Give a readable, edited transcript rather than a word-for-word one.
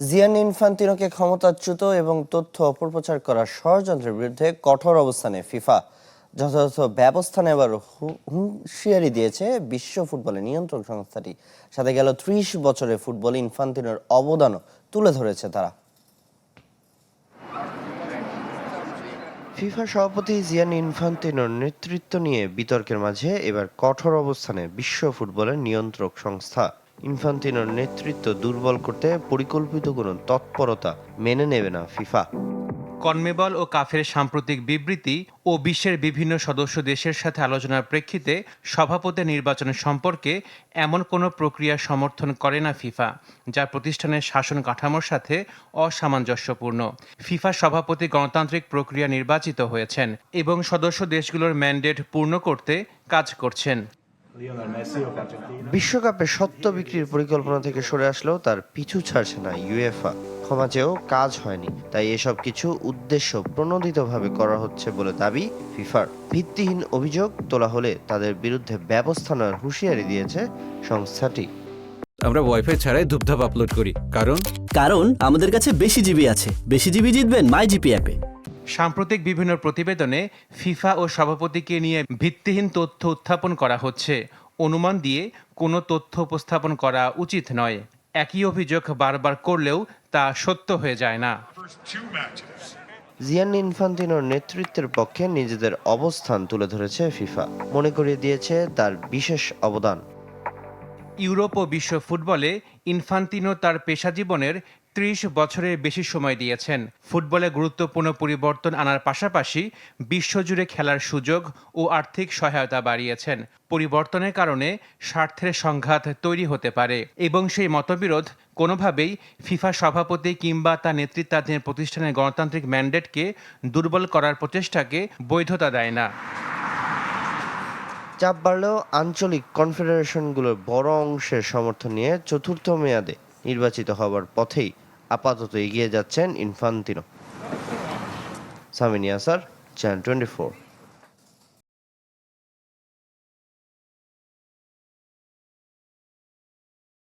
জিয়ান ইনফান্তিনোকে ক্ষমতাচ্যুত এবং তথ্য অপপ্রচার করার ষড়যন্ত্রের বিরুদ্ধে কঠোর অবস্থানে ফিফা যথাযথ ব্যবস্থা নেবার হুঁশিয়ারি দিয়েছে বিশ্ব ফুটবলের নিয়ন্ত্রক সংস্থাটি। সাথে গেল ৩০ বছরে ফুটবলে ইনফান্তিনোর অবদানও তুলে ধরেছে তারা। ফিফা সভাপতি জিয়ান ইনফান্তিনোর নেতৃত্ব নিয়ে বিতর্কের মাঝে এবার কঠোর অবস্থানে বিশ্ব ফুটবলের নিয়ন্ত্রক সংস্থা। ইনফান্তিনোর নেতৃত্ব দুর্বল করতে পরিকল্পিত কোনো তৎপরতা মেনে নেবে না ফিফা। কনমেবল ও কাফের সাম্প্রতিক বিবৃতি ও বিশ্বের বিভিন্ন সদস্য দেশের সাথে আলোচনার প্রেক্ষিতে সভাপতি নির্বাচন সম্পর্কে এমন কোনো প্রক্রিয়া সমর্থন করে না ফিফা, যা প্রতিষ্ঠানের শাসন কাঠামোর সাথে অসামঞ্জস্যপূর্ণ। ফিফা সভাপতি গণতান্ত্রিক প্রক্রিয়া নির্বাচিত হয়েছেন এবং সদস্য দেশগুলোর ম্যান্ডেট পূর্ণ করতে কাজ করছেন। বিশ্বকাপে সত্ত্ব বিক্রির পরিকল্পনা থেকে সরে আসলেও তার পিছু ছাড়ছে না ইউএফা। ক্ষমা চেয়েও কাজ হয়নি, তাই এসব কিছু উদ্দেশ্য প্রণোদিতভাবে করা হচ্ছে বলে দাবি ফিফার। ভিত্তিহীন অভিযোগ তোলা হলে তাদের বিরুদ্ধে ব্যবস্থা নেওয়ার হুঁশিয়ারি দিয়েছে সংস্থাটি। আমরা ওয়াইফাই ছাড়াই ধূপধাপ আপলোড করি, কারণ আমাদের কাছে বেশি জিবি আছে। বেশি জিবি জিতবেন মাই জিপি অ্যাপে। সাম্প্রতিক বিভিন্ন প্রতিবেদনে ফিফা ও সভাপতিকে নিয়ে ভিত্তিহীন তথ্য উত্থাপন করা হচ্ছে। অনুমান দিয়ে কোনো তথ্য উপস্থাপন করা উচিত নয়। একই অভিযোগ বারবার করলেও তা সত্য হয়ে যায় না। জিয়ান ইনফান্তিনোর নেতৃত্বের পক্ষে নিজেদের অবস্থান তুলে ধরেছে ফিফা, মনে করিয়ে দিয়েছে তার বিশেষ অবদান। ইউরোপ ও বিশ্ব ফুটবলে ইনফান্তিনো তার পেশা জীবনের ৩০ বছরের বেশি সময় দিয়েছেন। ফুটবলে গুরুত্বপূর্ণ পরিবর্তন আনার পাশাপাশি বিশ্বজুড়ে খেলার সুযোগ ও আর্থিক সহায়তা বাড়িয়েছেন। পরিবর্তনের কারণে স্বার্থের সংঘাত তৈরি হতে পারে এবং সেই মতবিরোধ কোনোভাবেই ফিফা সভাপতি কিংবা তার নেতৃত্বাধীন প্রতিষ্ঠানের গণতান্ত্রিক ম্যান্ডেটকে দুর্বল করার প্রচেষ্টাকে বৈধতা দেয় না। চাপ বাড়লেও আঞ্চলিক কনফেডারেশনগুলোর বড় অংশের সমর্থন নিয়ে চতুর্থ মেয়াদে নির্বাচিত হবার পথেই আপাতত এগিয়ে যাচ্ছেন ইনফান্তিনো। সামিন ইয়াসার, চ্যানেল 24।